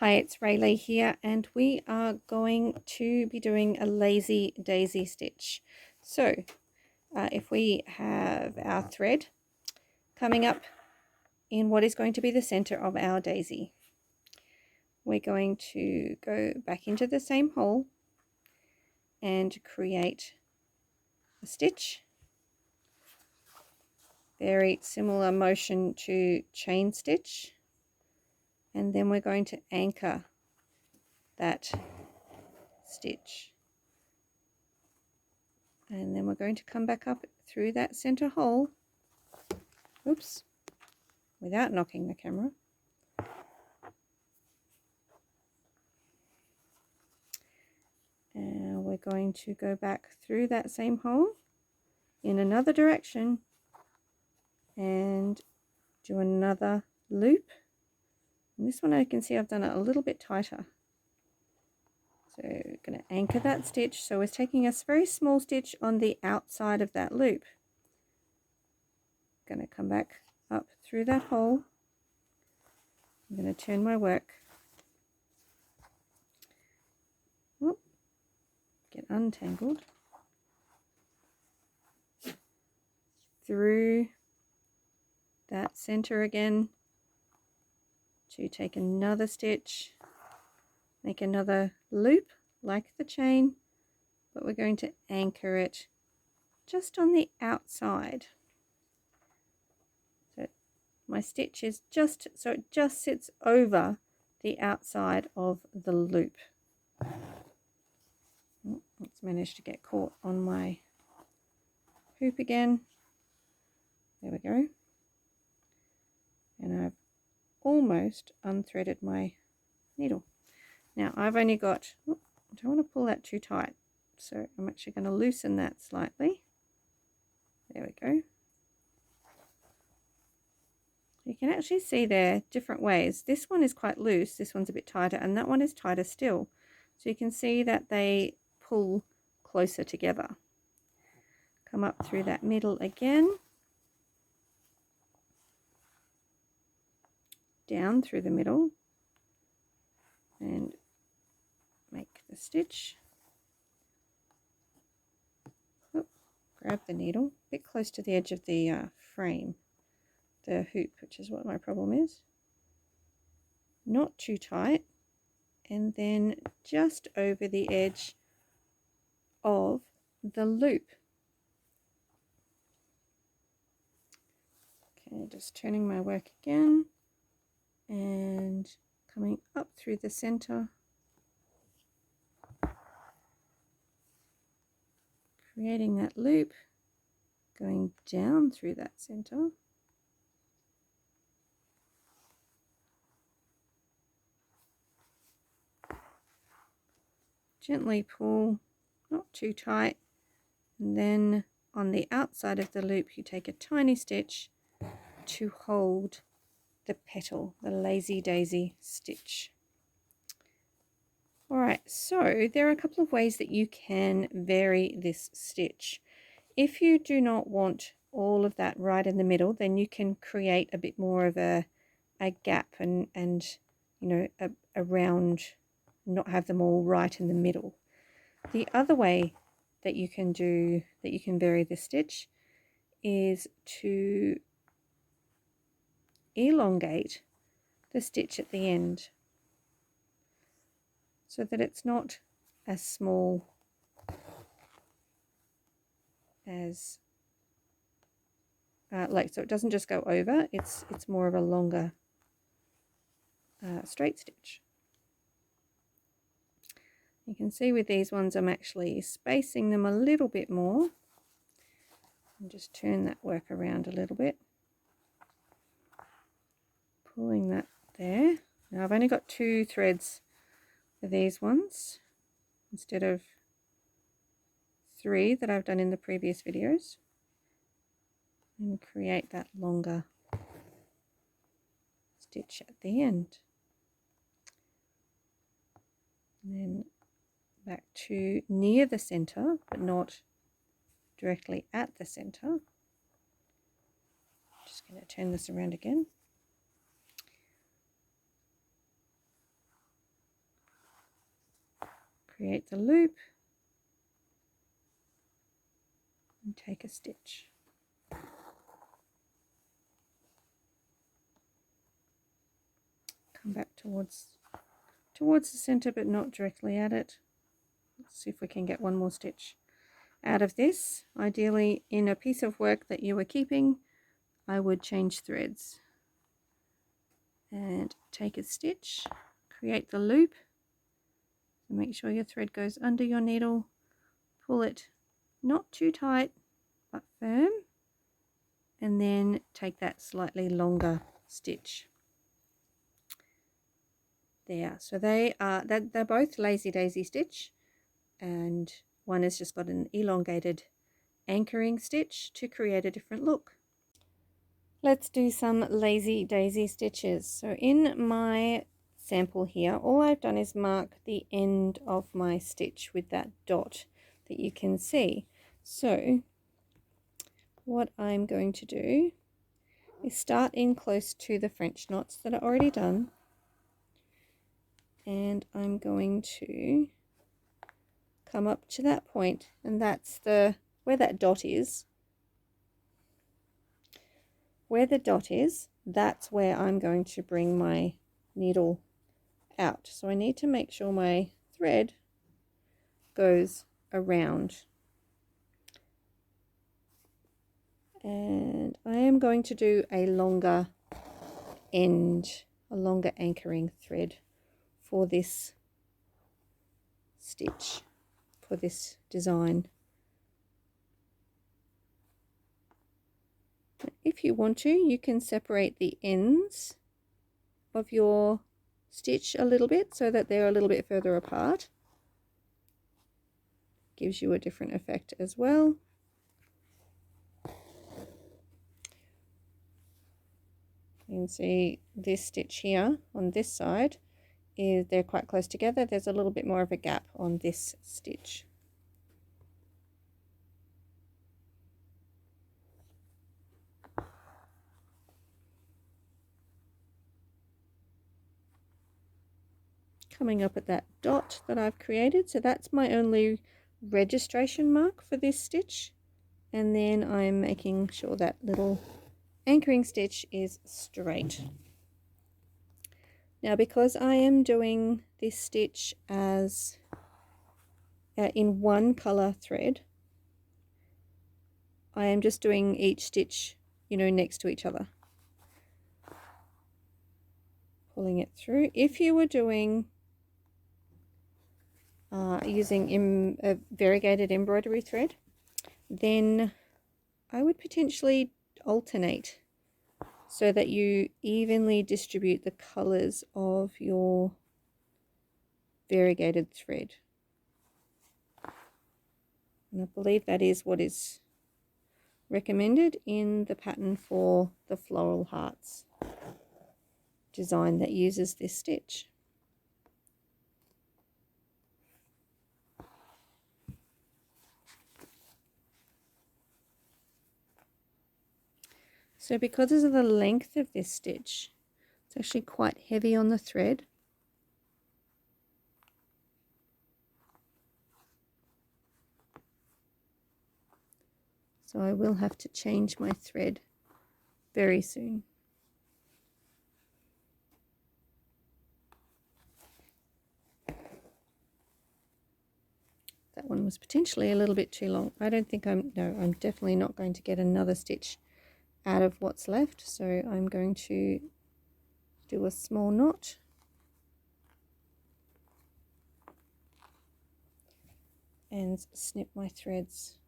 Hi, it's Rayleigh here, and we are going to be doing a lazy daisy stitch. So if we have our thread coming up in what is going to be the center of our daisy, we're going to go back into the same hole and create a stitch. Very similar motion to chain stitch, and then we're going to anchor that stitch. And then we're going to come back up through that center hole, oops, without knocking the camera. And we're going to go back through that same hole in another direction and do another loop. And this one I can see I've done it a little bit tighter. So we're going to anchor that stitch. So it's taking a very small stitch on the outside of that loop. Going to come back up through that hole. I'm going to turn my work. Oh, get untangled. Through that center again to take another stitch, make another loop like the chain, but we're going to anchor it just on the outside. So my stitch is just, so it just sits over the outside of the loop. Oh, it's managed to get caught on my hoop again. There we go. And I've almost unthreaded my needle. Now I've only got, oh, I don't want to pull that too tight, so I'm actually going to loosen that slightly. There we go. You can actually see there different ways. This one is quite loose, this one's a bit tighter, and that one is tighter still. So you can see that they pull closer together. Come up through that middle again. Down through the middle. And make the stitch. Oh, grab the needle, a bit close to the edge of the frame, the hoop, which is what my problem is. Not too tight, and then just over the edge of the loop. Okay, just turning my work again and coming up through the center, creating that loop, going down through that center, gently pull, not too tight, and then on the outside of the loop you take a tiny stitch to hold the petal, the lazy daisy stitch. Alright, so there are a couple of ways that you can vary this stitch. If you do not want all of that right in the middle, then you can create a bit more of a gap and you know, a round, not have them all right in the middle. The other way that you can do, that you can vary the stitch, is to elongate the stitch at the end so that it's not as small as so it doesn't just go over, it's more of a longer straight stitch. You can see with these ones I'm actually spacing them a little bit more, and just turn that work around a little bit, pulling that there. Now I've only got 2 threads for these ones instead of 3 that I've done in the previous videos, and create that longer stitch at the end. And then back to near the center, but not directly at the center. Just going to turn this around again. create the loop and take a stitch. Come back towards the center, but not directly at it. Let's see if we can get one more stitch out of this. Ideally, in a piece of work that you were keeping, I would change threads and take a stitch, create the loop. So make sure your thread goes under your needle, pull it not too tight but firm, and then take that slightly longer stitch. There, so they're both lazy daisy stitch, and one has just got an elongated anchoring stitch to create a different look. Let's do some lazy daisy stitches. So in my sample here, all I've done is mark the end of my stitch with that dot that you can see. So what I'm going to do is start in close to the French knots that are already done, and I'm going to come up to that point, and that's where that dot is. Where the dot is, that's where I'm going to bring my needle out. So I need to make sure my thread goes around. And I am going to do a longer end, a longer anchoring thread for this stitch, for this design. If you want to, you can separate the ends of your stitch a little bit so that they're a little bit further apart. Gives you a different effect as well. You can see this stitch here on this side is they're quite close together. There's a little bit more of a gap on this stitch. Coming up at that dot that I've created, so that's my only registration mark for this stitch, and then I'm making sure that little anchoring stitch is straight. Now, because I am doing this stitch as in one color thread, I am just doing each stitch, next to each other, pulling it through. If you were doing using a variegated embroidery thread, then I would potentially alternate so that you evenly distribute the colors of your variegated thread. And I believe that is what is recommended in the pattern for the Floral Hearts design that uses this stitch. So because of the length of this stitch, it's actually quite heavy on the thread. So I will have to change my thread very soon. That one was potentially a little bit too long. I don't think I'm definitely not going to get another stitch out of what's left, so I'm going to do a small knot and snip my threads.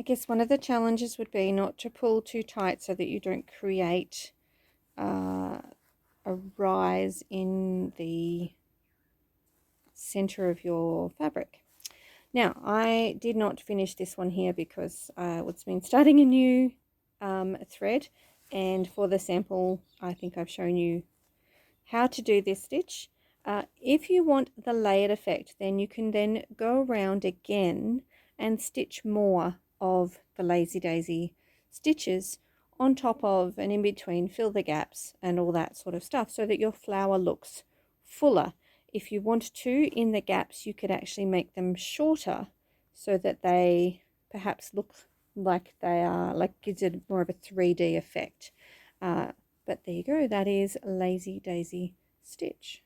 I guess one of the challenges would be not to pull too tight so that you don't create a rise in the center of your fabric. Now, I did not finish this one here because it's been starting a new thread, and for the sample I think I've shown you how to do this stitch. If you want the layered effect, then you can then go around again and stitch more of the lazy daisy stitches on top of and in between, fill the gaps and all that sort of stuff so that your flower looks fuller. If you want to, in the gaps you could actually make them shorter so that they perhaps look like they are, like gives it more of a 3D effect. But there you go, that is Lazy Daisy stitch.